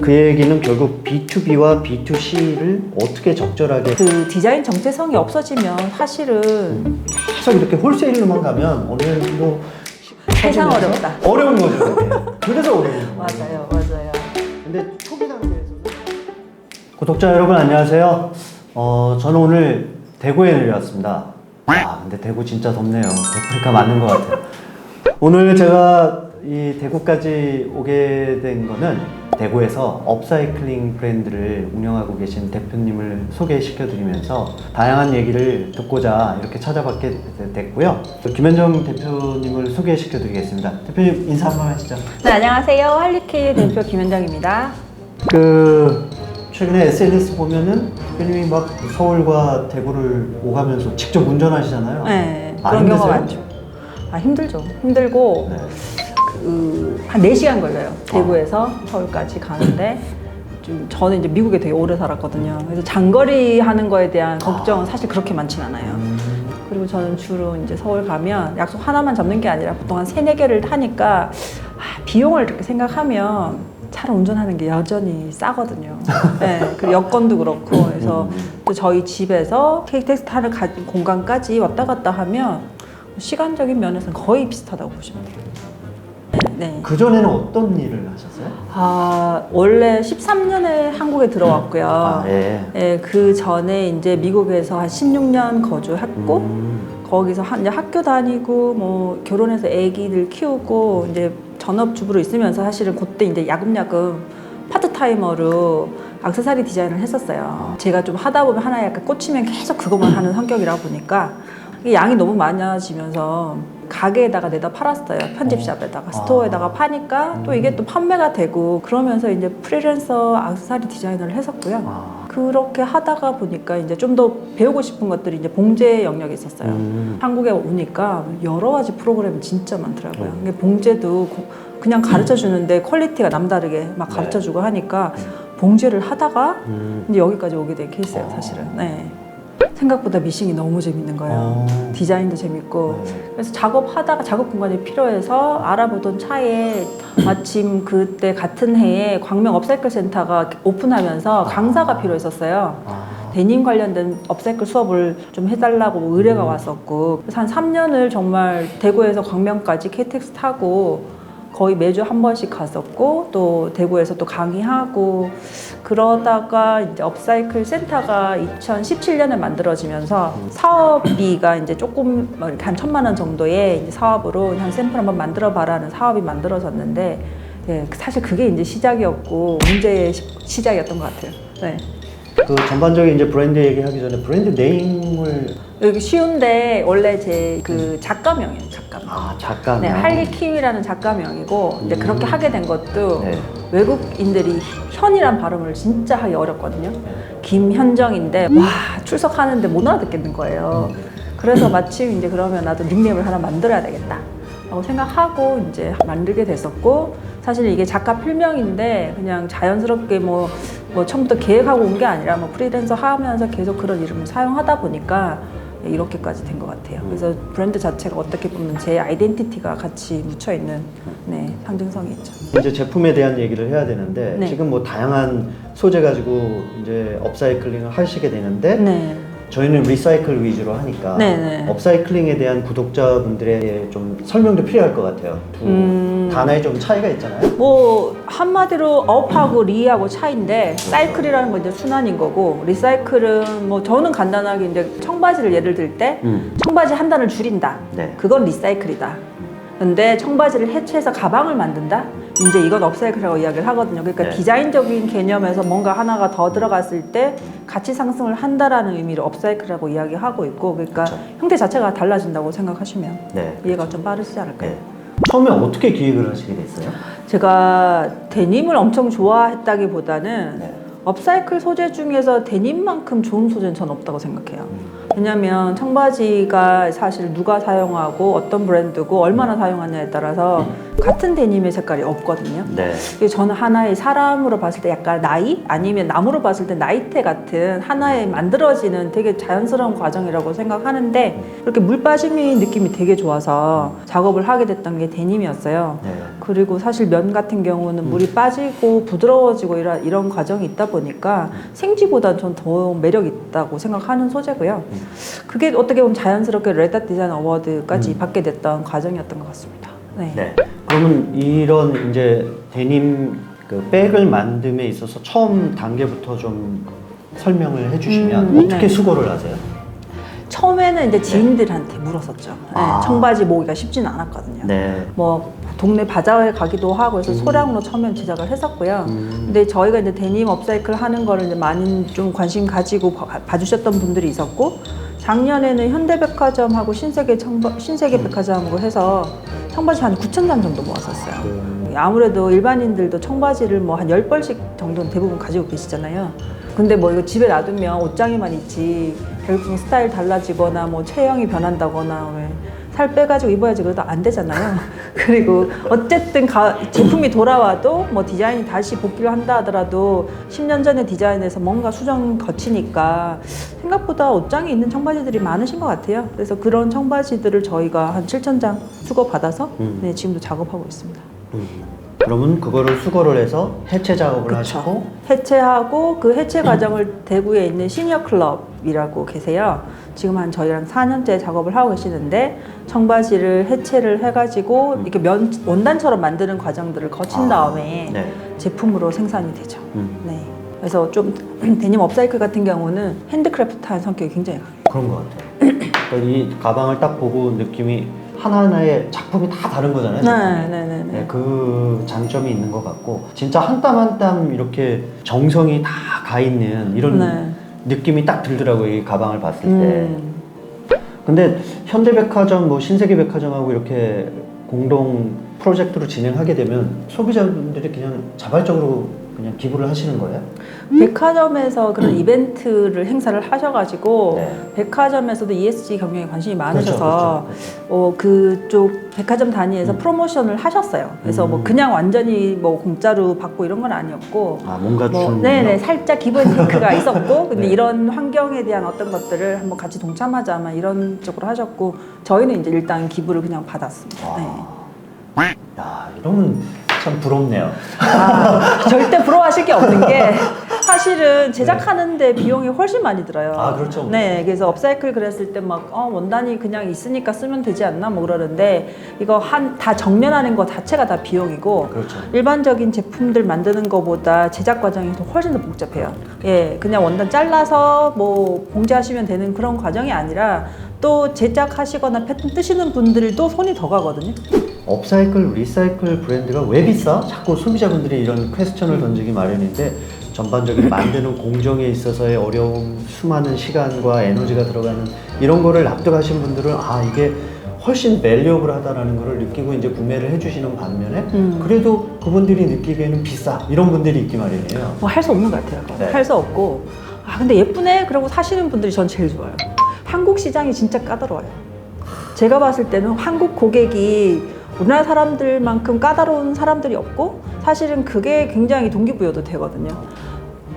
그 얘기는 결국 B2B와 B2C를 어떻게 적절하게 그 디자인 정체성이 없어지면 사실은 계속 이렇게 홀세일로만 가면 어느 정도 세상 어렵다. 어려운 거죠. 그게. 그래서 어려운 거예요. 맞아요. 근데 초기 단계에서는 구독자 여러분 안녕하세요. 저는 오늘 대구에 내려왔습니다. 근데 대구 진짜 덥네요. 데프리카 맞는 것 같아요. 오늘 제가 이 대구까지 오게 된 거는 대구에서 업사이클링 브랜드를 운영하고 계신 대표님을 소개시켜 드리면서 다양한 얘기를 듣고자 이렇게 찾아뵙게 됐고요. 김현정 대표님을 소개시켜 드리겠습니다. 대표님 인사 한번 하시죠. 네, 안녕하세요. 할리케이 대표 김현정입니다. 최근에 SNS 보면은 대표님이 막 서울과 대구를 오가면서 직접 운전하시잖아요. 네, 그런 경우가 많죠. 힘들죠. 힘들고 네. 한 4시간 걸려요. 대구에서 서울까지 가는데 저는 이제 미국에 되게 오래 살았거든요. 그래서 장거리 하는 거에 대한 걱정은 사실 그렇게 많진 않아요. 그리고 저는 주로 이제 서울 가면 약속 하나만 잡는 게 아니라 보통 한 3-4개를 타니까 비용을 이렇게 생각하면 차를 운전하는 게 여전히 싸거든요. 네, 그 여건도 그렇고 그래서 또 저희 집에서 KTX 타는 공간까지 왔다 갔다 하면 시간적인 면에서는 거의 비슷하다고 보시면 돼요. 네. 그전에는 어떤 일을 하셨어요? 원래 13년에 한국에 들어왔고요. 네. 그 전에 이제 미국에서 한 16년 거주했고, 거기서 이제 학교 다니고, 뭐, 결혼해서 아기들 키우고, 이제 전업주부로 있으면서 사실은 그때 이제 야금야금 파트타이머로 액세서리 디자인을 했었어요. 제가 좀 하다 보면 하나에 약간 꽂히면 계속 그것만 하는 성격이라 보니까, 이게 양이 너무 많아지면서 가게에다가 내다 팔았어요. 편집샵에다가 스토어에다가 파니까 또 이게 또 판매가 되고 그러면서 이제 프리랜서 액세서리 디자인을 했었고요. 그렇게 하다가 보니까 이제 좀 더 배우고 싶은 것들이 이제 봉제 영역에 있었어요. 한국에 오니까 여러 가지 프로그램이 진짜 많더라고요. 이게 봉제도 그냥 가르쳐 주는데 퀄리티가 남다르게 막 가르쳐 주고 하니까 봉제를 하다가 이제 여기까지 오게 된 케이스예요, 사실은. 네. 생각보다 미싱이 너무 재밌는 거예요. 디자인도 재밌고. 그래서 작업하다가 작업 공간이 필요해서 알아보던 차에 마침 그때 같은 해에 광명 업사이클 센터가 오픈하면서 강사가 필요했었어요. 데님 관련된 업사이클 수업을 좀 해달라고 의뢰가 왔었고, 그래서 한 3년을 정말 대구에서 광명까지 KTX 타고 거의 매주 한 번씩 갔었고, 또 대구에서 또 강의하고, 그러다가 이제 업사이클 센터가 2017년에 만들어지면서 사업비가 이제 조금 이렇게 한 1,000만 원 정도의 이제 사업으로 그냥 샘플 한번 만들어 봐라는 사업이 만들어졌는데, 네, 사실 그게 이제 시작이었고 문제의 시작이었던 것 같아요. 네. 그 전반적인 이제 브랜드 얘기하기 전에 브랜드 네임을 여기 쉬운데 원래 제 그 작가명이에요. 작가명. 작가명. 네, 할리킴이라는 작가명이고 이제 그렇게 하게 된 것도 네. 외국인들이 현이란 발음을 진짜 하기 어렵거든요. 김현정인데 와 출석하는데 못 알아듣겠는 거예요. 그래서 마침 이제 그러면 나도 닉네임을 하나 만들어야 되겠다 라고 생각하고 이제 만들게 됐었고, 사실 이게 작가 필명인데 그냥 자연스럽게 뭐 처음부터 계획하고 온 게 아니라 뭐 프리랜서 하면서 계속 그런 이름을 사용하다 보니까 이렇게까지 된 것 같아요. 그래서 브랜드 자체가 어떻게 보면 제 아이덴티티가 같이 묻혀 있는 상징성이 있죠. 이제 제품에 대한 얘기를 해야 되는데 네. 지금 뭐 다양한 소재 가지고 이제 업사이클링을 하시게 되는데 네. 저희는 리사이클 위주로 하니까 네네. 업사이클링에 대한 구독자분들의 좀 설명도 필요할 것 같아요. 두 단어에 좀 차이가 있잖아요. 뭐 한마디로 업하고 리하고 차이인데, 사이클이라는 건 이제 순환인 거고, 리사이클은 뭐 저는 간단하게 이제 청바지를 예를 들 때 청바지 한 단을 줄인다. 네. 그건 리사이클이다. 근데 청바지를 해체해서 가방을 만든다? 이제 이건 업사이클이라고 이야기를 하거든요. 그러니까 네. 디자인적인 개념에서 뭔가 하나가 더 들어갔을 때 가치 상승을 한다라는 의미로 업사이클이라고 이야기하고 있고, 그러니까 그렇죠. 형태 자체가 달라진다고 생각하시면 네. 이해가 좀 빠르시지 않을까요? 네. 처음에 어떻게 기획을 하시게 됐어요? 제가 데님을 엄청 좋아했다기보다는 네. 업사이클 소재 중에서 데님만큼 좋은 소재는 전 없다고 생각해요. 왜냐면 청바지가 사실 누가 사용하고 어떤 브랜드고 얼마나 사용하냐에 따라서 같은 데님의 색깔이 없거든요. 네. 그래서 저는 하나의 사람으로 봤을 때 약간 나이 아니면 나무로 봤을 때 나이테 같은 하나의 만들어지는 되게 자연스러운 과정이라고 생각하는데 그렇게 물 빠짐이 느낌이 되게 좋아서 작업을 하게 됐던 게 데님이었어요. 네. 그리고 사실 면 같은 경우는 물이 빠지고 부드러워지고 이런 과정이 있다 보니까 생지보다 전 더 매력 있다고 생각하는 소재고요. 그게 어떻게 보면 자연스럽게 레드 디자인 어워드까지 받게 됐던 과정이었던 것 같습니다. 네. 네. 그러면 이런 이제 데님 그 백을 만듦에 있어서 처음 단계부터 좀 설명을 해주시면 어떻게 네. 수거를 하세요? 처음에는 이제 지인들한테 물었었죠. 네, 아. 청바지 모으기가 쉽지는 않았거든요. 네. 뭐 동네 바자회에 가기도 하고 해서 소량으로 처음엔 제작을 했었고요. 음. 근데 저희가 이제 데님 업사이클 하는 거를 이제 많이 좀 관심 가지고 봐주셨던 분들이 있었고 작년에는 현대백화점하고 신세계 백화점하고 해서 청바지 한 9,000장 정도 모았었어요. 아무래도 일반인들도 청바지를 뭐 한 10벌씩 정도는 대부분 가지고 계시잖아요. 근데 뭐 이거 집에 놔두면 옷장에만 있지 결국은 스타일 달라지거나 뭐 체형이 변한다거나 왜 살 빼가지고 입어야지 그래도 안 되잖아요. 그리고 어쨌든 제품이 돌아와도 뭐 디자인이 다시 복귀를 한다 하더라도 10년 전에 디자인해서 뭔가 수정 거치니까 생각보다 옷장에 있는 청바지들이 많으신 것 같아요. 그래서 그런 청바지들을 저희가 한 7,000장 수거 받아서 네, 지금도 작업하고 있습니다. 그러면 그거를 수거를 해서 해체 작업을 그쵸. 하시고 해체하고 그 해체 과정을 대구에 있는 시니어 클럽이라고 계세요. 지금 한 저희랑 4년째 작업을 하고 계시는데 청바지를 해체를 해가지고 이렇게 원단처럼 만드는 과정들을 거친 다음에 네. 제품으로 생산이 되죠. 네. 그래서 좀 데님 업사이클 같은 경우는 핸드크래프트한 성격이 굉장히 강해요. 그런 것 같아요. 그러니까 이 가방을 딱 보고 느낌이 하나하나의 작품이 다 다른 거잖아요. 네. 네, 그 장점이 있는 것 같고 진짜 한 땀 한 땀 이렇게 정성이 다 가 있는 이런 네. 느낌이 딱 들더라고요. 이 가방을 봤을 때. 근데 현대백화점, 뭐 신세계백화점하고 이렇게 공동 프로젝트로 진행하게 되면 소비자분들이 그냥 자발적으로 그냥 기부를 하시는 거예요? 백화점에서 그런 이벤트를 행사를 하셔가지고 네. 백화점에서도 ESG 경영에 관심이 많으셔서 그렇죠. 그쪽 백화점 단위에서 프로모션을 하셨어요. 그래서 뭐 그냥 완전히 뭐 공짜로 받고 이런 건 아니었고 아, 뭔가 뭐 주는 네네 살짝 기본 링크가 있었고 근데 네. 이런 환경에 대한 어떤 것들을 한번 같이 동참하자만 이런 쪽으로 하셨고 저희는 이제 일단 기부를 그냥 받았습니다. 네. 야, 이러면 참 부럽네요. 절대 부러워하실 게 없는 게 사실은 제작하는데 비용이 훨씬 많이 들어요. 아, 그렇죠. 네, 그래서 업사이클 그랬을 때 막 원단이 그냥 있으니까 쓰면 되지 않나 뭐 그러는데 이거 다 정렬하는 거 자체가 다 비용이고 그렇죠. 일반적인 제품들 만드는 거보다 제작 과정이 훨씬 더 복잡해요. 예, 그냥 원단 잘라서 뭐 봉제하시면 되는 그런 과정이 아니라 또 제작하시거나 패턴 뜨시는 분들도 손이 더 가거든요. 업사이클, 리사이클 브랜드가 왜 비싸? 자꾸 소비자분들이 이런 퀘스천을 던지기 마련인데 전반적인 만드는 공정에 있어서의 어려움, 수많은 시간과 에너지가 들어가는 이런 거를 납득하신 분들은 아 이게 훨씬 밸류어블하다라는 거를 느끼고 이제 구매를 해주시는 반면에 그래도 그분들이 느끼기에는 비싸 이런 분들이 있기 마련이에요. 뭐 할 수 없는 것 같아요. 네. 할 수 없고 근데 예쁘네 그러고 사시는 분들이 전 제일 좋아요. 한국 시장이 진짜 까다로워요. 제가 봤을 때는 한국 고객이 우리나라 사람들만큼 까다로운 사람들이 없고 사실은 그게 굉장히 동기부여도 되거든요.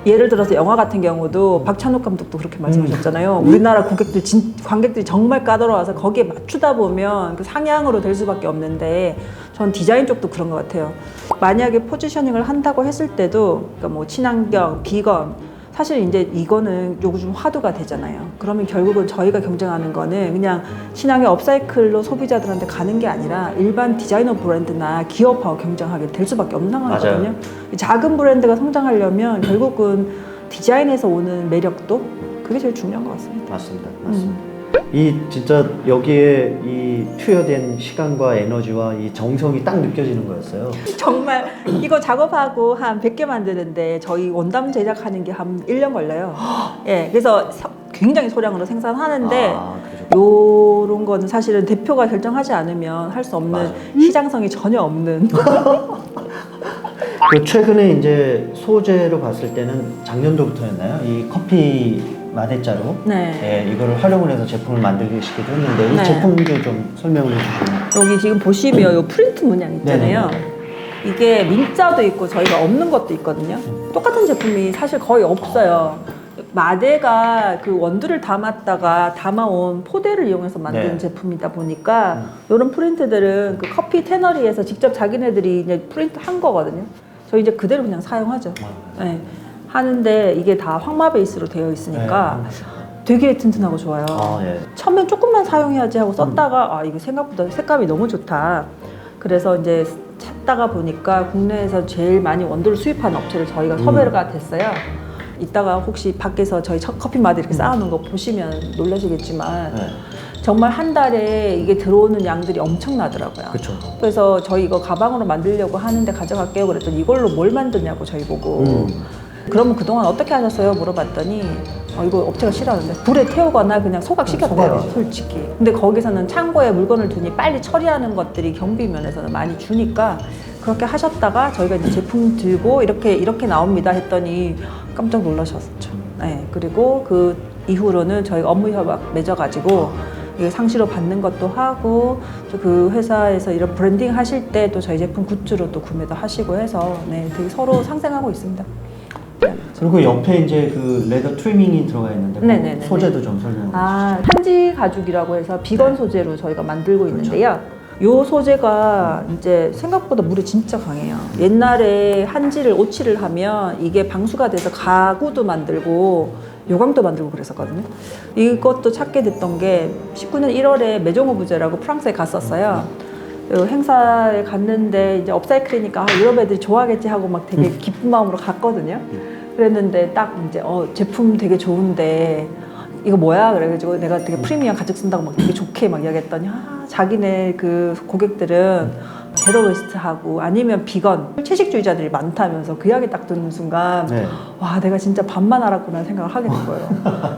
예를 들어서 영화 같은 경우도 박찬욱 감독도 그렇게 말씀하셨잖아요. 우리나라 관객들이 정말 까다로워서 거기에 맞추다 보면 그 상향으로 될 수밖에 없는데 전 디자인 쪽도 그런 것 같아요. 만약에 포지셔닝을 한다고 했을 때도 그러니까 뭐 친환경, 비건 사실 이제 이거는 요즘 화두가 되잖아요. 그러면 결국은 저희가 경쟁하는 거는 그냥 친환경 업사이클로 소비자들한테 가는 게 아니라 일반 디자이너 브랜드나 기업하고 경쟁하게 될 수밖에 없는 상황이거든요. 작은 브랜드가 성장하려면 결국은 디자인에서 오는 매력도 그게 제일 중요한 것 같습니다. 맞습니다. 이 진짜 여기에 이 투여된 시간과 에너지와 이 정성이 딱 느껴지는 거였어요. 정말 이거 작업하고 한 100개 만드는데 저희 원단 제작하는 게 한 1년 걸려요. 예, 그래서 굉장히 소량으로 생산하는데 요런 거는 사실은 대표가 결정하지 않으면 할 수 없는 맞아요. 시장성이 전혀 없는 그 최근에 이제 소재로 봤을 때는 작년도부터였나요? 이 커피 마대자루 네. 예, 이거를 활용을 해서 제품을 만들시기도 했는데 이 네. 제품도 좀 설명을 해주시면. 여기 지금 보시면 이 프린트 문양 있잖아요. 네네. 이게 민자도 있고 저희가 없는 것도 있거든요. 똑같은 제품이 사실 거의 없어요. 마대가 그 원두를 담아온 포대를 이용해서 만든 네. 제품이다 보니까 이런 프린트들은 그 커피 태너리에서 직접 자기네들이 이제 프린트 한 거거든요. 저희 이제 그대로 그냥 사용하죠. 네. 하는데 이게 다 황마 베이스로 되어 있으니까 되게 튼튼하고 좋아요. 예. 처음엔 조금만 사용해야지 하고 썼다가 아 이게 생각보다 색감이 너무 좋다. 그래서 이제 찾다가 보니까 국내에서 제일 많이 원두를 수입하는 업체를 저희가 섭외가 됐어요. 이따가 혹시 밖에서 저희 커피 마대 이렇게 쌓아놓은 거 보시면 놀라시겠지만 네. 정말 한 달에 이게 들어오는 양들이 엄청나더라고요. 그렇죠. 그래서 저희 이거 가방으로 만들려고 하는데 가져갈게요 그랬더니 이걸로 뭘 만드냐고 저희 보고 그러면 그동안 어떻게 하셨어요? 물어봤더니 이거 업체가 싫어하는데 불에 태우거나 그냥 소각시켰대요. 소각이죠. 솔직히. 근데 거기서는 창고에 물건을 두니 빨리 처리하는 것들이 경비 면에서는 많이 주니까 그렇게 하셨다가 저희가 이제 제품 들고 이렇게 나옵니다 했더니 깜짝 놀라셨죠. 네. 그리고 그 이후로는 저희가 업무 협약 맺어가지고 이게 상시로 받는 것도 하고 또 그 회사에서 이런 브랜딩 하실 때 또 저희 제품 굿즈로 또 구매도 하시고 해서 네, 되게 서로 상생하고 있습니다. 그리고 옆에 이제 그 레더 트리밍이 들어가 있는데 네네네네. 그 소재도 좀 설명해 주시죠. 한지 가죽이라고 해서 비건 소재로 저희가 만들고 있는데요. 요 소재가 이제 생각보다 물에 진짜 강해요. 옛날에 한지를 오칠을 하면 이게 방수가 돼서 가구도 만들고 요강도 만들고 그랬었거든요. 이것도 찾게 됐던 게 19년 1월에 메종오브제라고 프랑스에 갔었어요. 그 행사에 갔는데 이제 업사이클이니까 유럽 애들이 좋아하겠지 하고 막 되게 기쁜 마음으로 갔거든요. 그랬는데 딱 이제 제품 되게 좋은데 이거 뭐야? 그래가지고 내가 되게 프리미엄 가죽 쓴다고 막 되게 좋게 막 이야기했더니 자기네 그 고객들은 제로 웨스트하고 아니면 비건 채식주의자들이 많다면서 그 이야기 딱 듣는 순간 네. 와 내가 진짜 반만 알았구나 생각을 하게 된 거예요.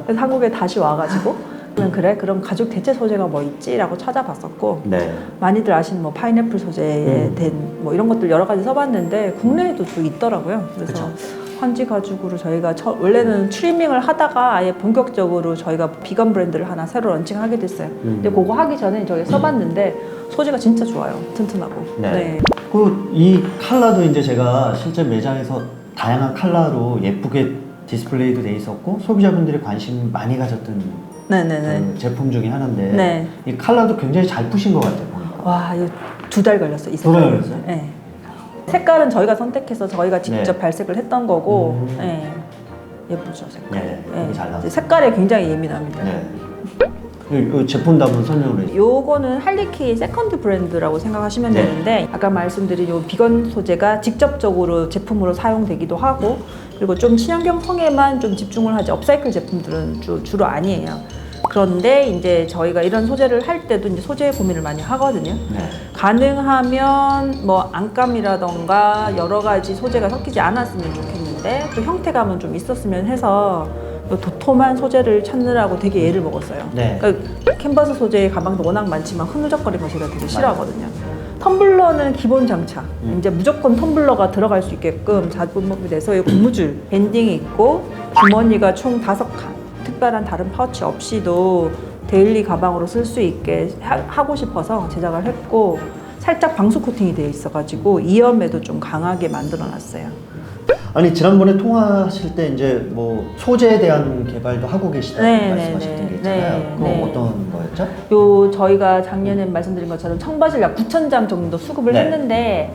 그래서 한국에 다시 와가지고 그럼 가죽 대체 소재가 뭐 있지라고 찾아봤었고 네. 많이들 아시는 뭐 파인애플 소재에 된 뭐 이런 것들 여러 가지 써봤는데 국내에도 또 있더라고요. 그래서 그쵸. 한지 가죽으로 저희가 원래는 트리밍을 하다가 아예 본격적으로 저희가 비건 브랜드를 하나 새로 런칭하게 됐어요. 근데 그거 하기 전에 저희 써봤는데 소재가 진짜 좋아요. 튼튼하고. 네. 그 이 컬러도 이제 제가 실제 매장에서 다양한 컬러로 예쁘게 디스플레이도 돼 있었고 소비자분들이 관심 많이 가졌던 네네네. 그 제품 중에 하나인데 네. 이 컬러도 굉장히 잘 푸신 것 같아요. 보니까. 와 이거 2달 걸렸어요. 이 두 달 색깔. 걸렸어요? 네. 색깔은 저희가 선택해서 저희가 직접 네. 발색을 했던 거고 네. 예쁘죠 색깔. 네, 되게 잘 나왔어요. 색깔에 굉장히 예민합니다. 네. 이 제품도 한번 설명을 해주세요. 요거는 할리퀸 세컨드 브랜드라고 생각하시면 네. 되는데 아까 말씀드린 요 비건 소재가 직접적으로 제품으로 사용되기도 하고 그리고 좀 친환경성에만 좀 집중을 하지 업사이클 제품들은 주로 아니에요. 그런데 이제 저희가 이런 소재를 할 때도 이제 소재 고민을 많이 하거든요. 네. 가능하면 뭐 안감이라던가 여러 가지 소재가 섞이지 않았으면 좋겠는데 또 형태감은 좀 있었으면 해서 도톰한 소재를 찾느라고 되게 애를 먹었어요. 네. 그러니까 캔버스 소재의 가방도 워낙 많지만 흐느적거리는 거 제가 되게 싫어하거든요. 텀블러는 기본 장착. 이제 무조건 텀블러가 들어갈 수 있게끔 작업이 돼서 이 고무줄 밴딩이 있고 주머니가 총 5칸. 특별한 다른 파우치 없이도 데일리 가방으로 쓸 수 있게 하고 싶어서 제작을 했고 살짝 방수 코팅이 되어 있어가지고 이염에도 좀 강하게 만들어놨어요. 아니 지난번에 통화하실 때 이제 뭐 소재에 대한 개발도 하고 계시다고 네, 말씀하셨던 네, 게 있잖아요. 네, 그거 네. 어떤 거였죠? 요 저희가 작년에 말씀드린 것처럼 청바지를 약 9,000장 정도 수급을 네. 했는데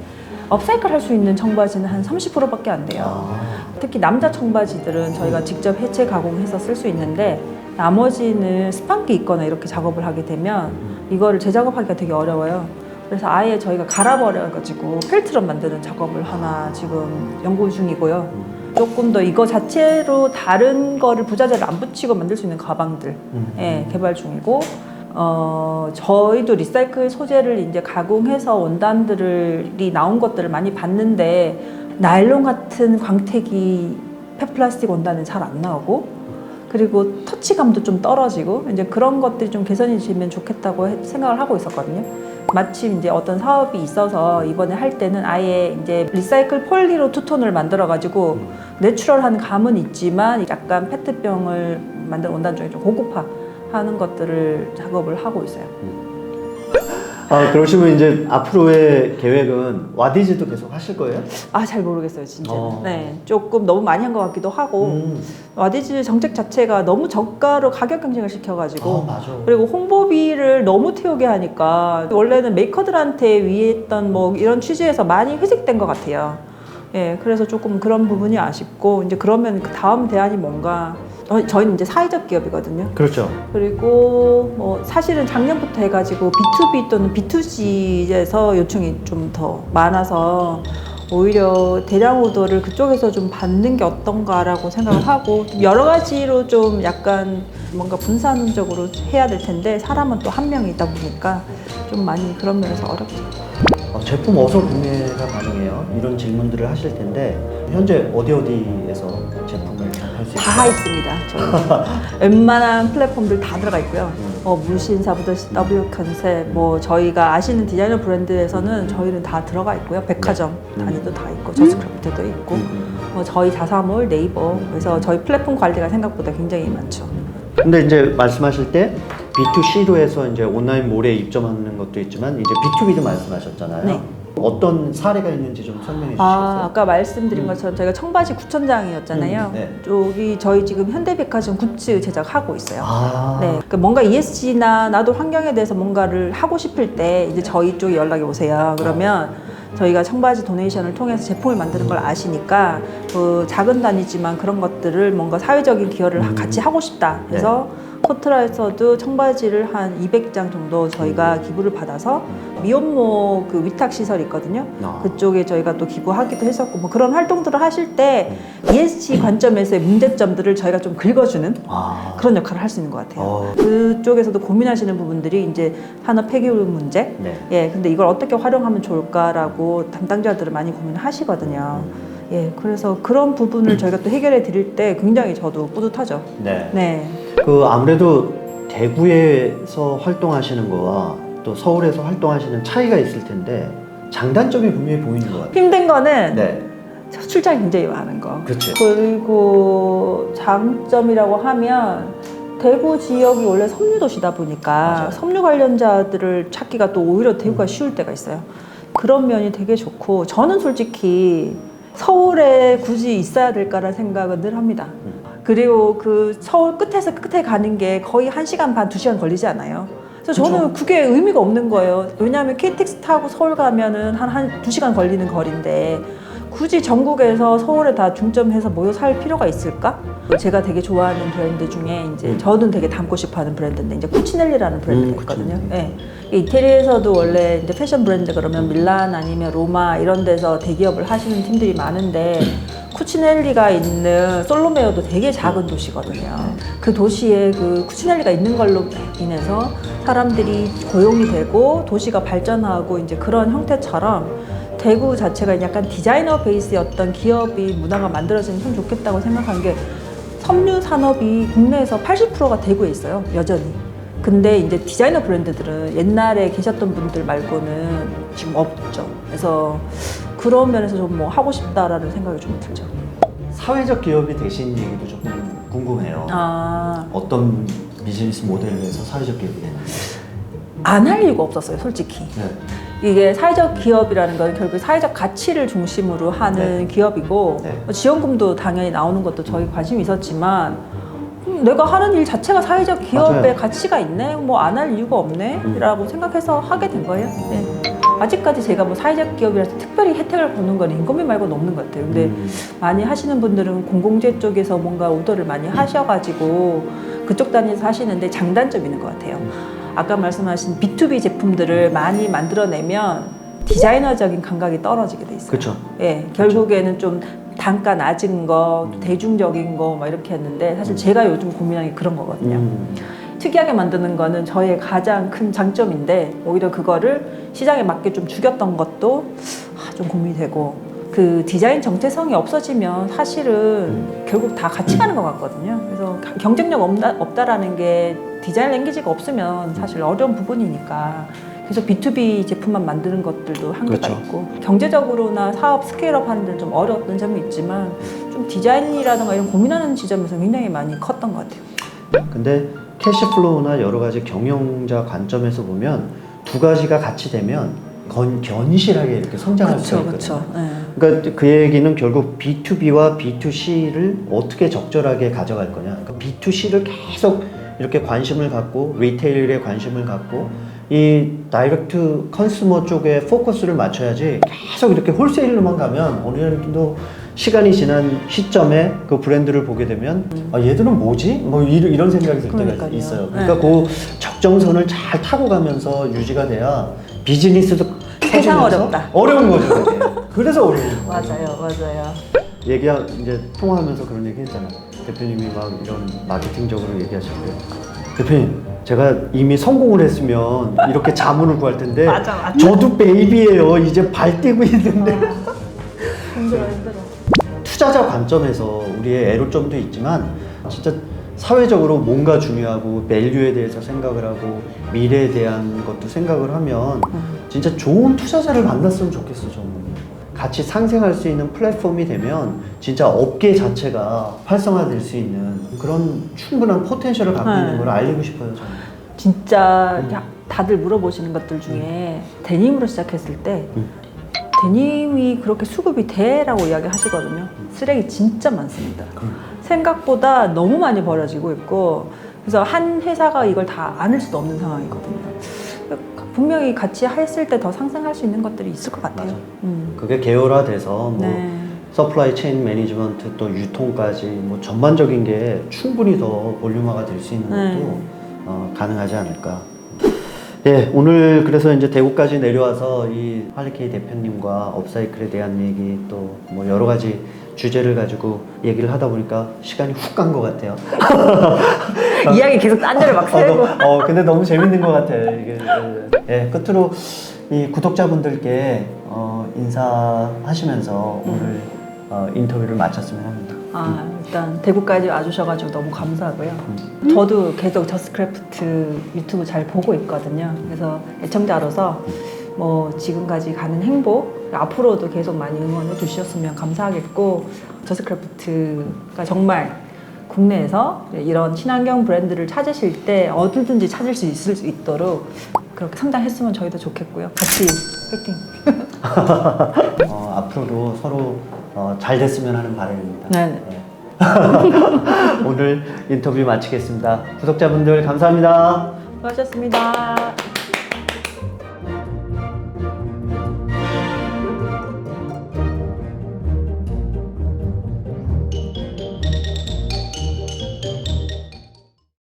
업사이클 할 수 있는 청바지는 한 30%밖에 안 돼요. 특히 남자 청바지들은 저희가 직접 해체 가공해서 쓸 수 있는데 나머지는 스판기 있거나 이렇게 작업을 하게 되면 이거를 재작업하기가 되게 어려워요. 그래서 아예 저희가 갈아버려가지고 필트로 만드는 작업을 하나 지금 연구 중이고요. 조금 더 이거 자체로 다른 거를 부자재를 안 붙이고 만들 수 있는 가방들 개발 중이고 저희도 리사이클 소재를 이제 가공해서 원단들이 나온 것들을 많이 봤는데 나일론 같은 광택이 폐플라스틱 원단은 잘 안 나오고 그리고 터치감도 좀 떨어지고 이제 그런 것들이 좀 개선이 되면 좋겠다고 생각을 하고 있었거든요. 마침 이제 어떤 사업이 있어서 이번에 할 때는 아예 이제 리사이클 폴리로 투톤을 만들어 가지고 내추럴한 감은 있지만 약간 페트병을 만든 원단 중에 좀 고급화하는 것들을 작업을 하고 있어요. 그러시면 이제 앞으로의 계획은 와디즈도 계속 하실 거예요? 아, 잘 모르겠어요, 진짜. 네, 조금 너무 많이 한 것 같기도 하고 음. 와디즈 정책 자체가 너무 저가로 가격 경쟁을 시켜가지고 맞아. 그리고 홍보비를 너무 태우게 하니까 원래는 메이커들한테 위했던 뭐 이런 취지에서 많이 회색된 것 같아요. 예, 그래서 조금 그런 부분이 아쉽고 이제 그러면 그 다음 대안이 뭔가 저희는 이제 사회적 기업이거든요. 그렇죠. 그리고 뭐 사실은 작년부터 해가지고 B2B 또는 B2C에서 요청이 좀 더 많아서 오히려 대량 오더를 그쪽에서 좀 받는 게 어떤가라고 생각을 하고 여러 가지로 좀 약간 뭔가 분산적으로 해야 될 텐데 사람은 또 한 명이 있다 보니까 좀 많이 그런 면에서 어렵죠. 제품 어디서 구매가 가능해요? 이런 질문들을 하실 텐데 현재 어디에서 제품을 할 수 있어요? 다 있습니다. 저희 웬만한 플랫폼들 다 들어가 있고요. 물신사부터 W 컨셉, 뭐 저희가 아시는 디자이너 브랜드에서는 저희는 다 들어가 있고요. 백화점 단위도 다 있고 저스크래프트도 있고 뭐 저희 자사몰, 네이버 그래서 저희 플랫폼 관리가 생각보다 굉장히 많죠. 근데 이제 말씀하실 때 B2C로 해서 이제 온라인 몰에 입점하는 것도 있지만 이제 B2B도 말씀하셨잖아요. 네. 어떤 사례가 있는지 좀 설명해 주시겠어요? 아까 말씀드린 것처럼 저희가 청바지 구천장이었잖아요. 네. 여기 저희 지금 현대백화점 굿즈 제작하고 있어요. 네, 네. 그러니까 뭔가 ESG나 나도 환경에 대해서 뭔가를 하고 싶을 때 이제 저희 쪽에 연락이 오세요. 그러면 저희가 청바지 도네이션을 통해서 제품을 만드는 걸 아시니까 그 작은 단위지만 그런 것들을 뭔가 사회적인 기여를 같이 하고 싶다 해서 코트라에서도 청바지를 한 200장 정도 저희가 기부를 받아서 미혼모 그 위탁 시설이 있거든요. 그쪽에 저희가 또 기부하기도 했었고 뭐 그런 활동들을 하실 때 ESG 관점에서의 문제점들을 저희가 좀 긁어주는 그런 역할을 할 수 있는 것 같아요. 그쪽에서도 고민하시는 부분들이 이제 산업 폐기물 문제, 네. 예, 근데 이걸 어떻게 활용하면 좋을까라고 담당자들을 많이 고민하시거든요. 예, 그래서 그런 부분을 저희가 또 해결해 드릴 때 굉장히 저도 뿌듯하죠. 네. 네. 그 아무래도 대구에서 활동하시는 거와 또 서울에서 활동하시는 차이가 있을 텐데 장단점이 분명히 보이는 것 같아요. 힘든 거는 네. 출장이 굉장히 많은 거. 그렇죠. 그리고 장점이라고 하면 대구 지역이 원래 섬유 도시다 보니까 맞아요. 섬유 관련자들을 찾기가 또 오히려 대구가 쉬울 때가 있어요. 그런 면이 되게 좋고 저는 솔직히 서울에 굳이 있어야 될까라는 생각은 늘 합니다. 그리고 그 서울 끝에서 끝에 가는 게 거의 1시간 반, 2시간 걸리지 않아요. 그래서 저는 그게 의미가 없는 거예요. 왜냐하면 KTX 타고 서울 가면은 한 2시간 걸리는 거리인데 굳이 전국에서 서울에 다 중점해서 모여 살 필요가 있을까? 제가 되게 좋아하는 브랜드 중에 이제 저는 되게 닮고 싶어하는 브랜드인데 이제 쿠치넬리라는 브랜드가 있거든요. 네. 이태리에서도 원래 이제 패션 브랜드 그러면 밀란 아니면 로마 이런 데서 대기업을 하시는 팀들이 많은데 쿠치넬리가 있는 솔로메어도 되게 작은 도시거든요. 그 도시에 그 쿠치넬리가 있는 걸로 인해서 사람들이 고용이 되고 도시가 발전하고 이제 그런 형태처럼 대구 자체가 약간 디자이너 베이스의 어떤 기업이 문화가 만들어지면 참 좋겠다고 생각한 게 섬유 산업이 국내에서 80%가 대구에 있어요, 여전히. 근데 이제 디자이너 브랜드들은 옛날에 계셨던 분들 말고는 지금 없죠. 그래서 그런 면에서 좀 뭐 하고 싶다라는 생각이 좀 들죠. 사회적 기업이 되신 얘기도 조금 궁금해요. 어떤 비즈니스 모델을 해서 사회적 기업이 되는지. 안 할 이유가 없었어요, 솔직히. 네. 이게 사회적 기업이라는 건 결국 사회적 가치를 중심으로 하는 기업이고 지원금도 당연히 나오는 것도 저희 관심이 있었지만 내가 하는 일 자체가 사회적 기업의 맞아요. 가치가 있네? 뭐 안 할 이유가 없네? 라고 생각해서 하게 된 거예요. 네. 아직까지 제가 뭐 사회적 기업이라서 특별히 혜택을 보는 건 인건비 말고는 없는 것 같아요. 근데 많이 하시는 분들은 공공재 쪽에서 뭔가 오더를 많이 하셔가지고 그쪽 단위에서 하시는데 장단점이 있는 것 같아요. 아까 말씀하신 B2B 제품들을 많이 만들어내면 디자이너적인 감각이 떨어지게 돼 있어요. 그렇죠. 예, 결국에는 좀 단가 낮은 거, 대중적인 거 막 이렇게 했는데 사실 제가 요즘 고민하는 게 그런 거거든요. 특이하게 만드는 거는 저의 가장 큰 장점인데 오히려 그거를 시장에 맞게 좀 죽였던 것도 좀 고민이 되고 그 디자인 정체성이 없어지면 사실은 결국 다 같이 가는 것 같거든요. 그래서 경쟁력 없다라는 게 디자인 랭귀지가 없으면 사실 어려운 부분이니까 그래서 B2B 제품만 만드는 것들도 한계가 있고 경제적으로나 사업 스케일업 하는 데는 좀 어려웠던 점이 있지만 좀 디자인이라든가 이런 고민하는 지점에서 굉장히 많이 컸던 것 같아요. 근데 캐시플로우나 여러 가지 경영자 관점에서 보면 두 가지가 같이 되면 견실하게 이렇게 성장할 수가 있거든요. 그러니까 그 얘기는 결국 B2B와 B2C를 어떻게 적절하게 가져갈 거냐. 그러니까 B2C를 계속 이렇게 관심을 갖고 리테일에 관심을 갖고 이 다이렉트 컨슈머 쪽에 포커스를 맞춰야지 계속 이렇게 홀세일로만 가면 어느 정도 시간이 지난 시점에 그 브랜드를 보게 되면 아, 얘들은 뭐지? 뭐 이런 생각이 들 때가 그러니까요. 있어요. 그러니까 그 적정선을 잘 타고 가면서 유지가 돼야 비즈니스도 세상 커지면서 어렵다. 어려운 거죠. 그게. 그래서 어려운 거예요. 맞아요. 이제 통화하면서 그런 얘기 했잖아요. 대표님이 막 이런 마케팅적으로 얘기하실 때 대표님 제가 이미 성공을 했으면 이렇게 자문을 구할 텐데 맞아. 저도 베이비예요. 이제 발 떼고 있는데 힘들어. 투자자 관점에서 우리의 애로점도 있지만 진짜 사회적으로 뭔가 중요하고 밸류에 대해서 생각을 하고 미래에 대한 것도 생각을 하면 진짜 좋은 투자자를 만났으면 좋겠어. 저는 같이 상생할 수 있는 플랫폼이 되면 진짜 업계 자체가 활성화될 수 있는 그런 충분한 포텐셜을 갖고 있는 걸 알리고 싶어요. 저는. 진짜 다들 물어보시는 것들 중에 데님으로 시작했을 때 데님이 그렇게 수급이 돼라고 이야기하시거든요. 쓰레기 진짜 많습니다. 생각보다 너무 많이 버려지고 있고 그래서 한 회사가 이걸 다 안을 수도 없는 상황이거든요. 분명히 같이 했을 때 더 상승할 수 있는 것들이 있을 것 같아요. 그게 계열화돼서 뭐 네. 서플라이 체인 매니지먼트 또 유통까지 뭐 전반적인 게 충분히 더 볼륨화가 될 수 있는 것도 가능하지 않을까. 예, 오늘 그래서 이제 대구까지 내려와서 이 할리케이 대표님과 업사이클에 대한 얘기 또 뭐 여러 가지 주제를 가지고 얘기를 하다 보니까 시간이 훅 간 것 같아요. 이야기 계속 딴 데를 막 세고. 근데 너무 재밌는 것 같아요. 이게 예, 끝으로 이 구독자분들께 인사하시면서 오늘 인터뷰를 마쳤으면 합니다. 일단 대구까지 와주셔가지고 너무 감사하고요. 저도 계속 저스크래프트 유튜브 잘 보고 있거든요. 그래서 애청자로서 뭐 지금까지 가는 행복 앞으로도 계속 많이 응원해 주셨으면 감사하겠고 저스크래프트가 정말 국내에서 이런 친환경 브랜드를 찾으실 때 어디든지 찾을 수 있을 수 있도록 그렇게 성장했으면 저희도 좋겠고요. 같이 화이팅! 앞으로도 서로 잘 됐으면 하는 바람입니다. 네. 오늘 인터뷰 마치겠습니다. 구독자분들 감사합니다. 수고하셨습니다.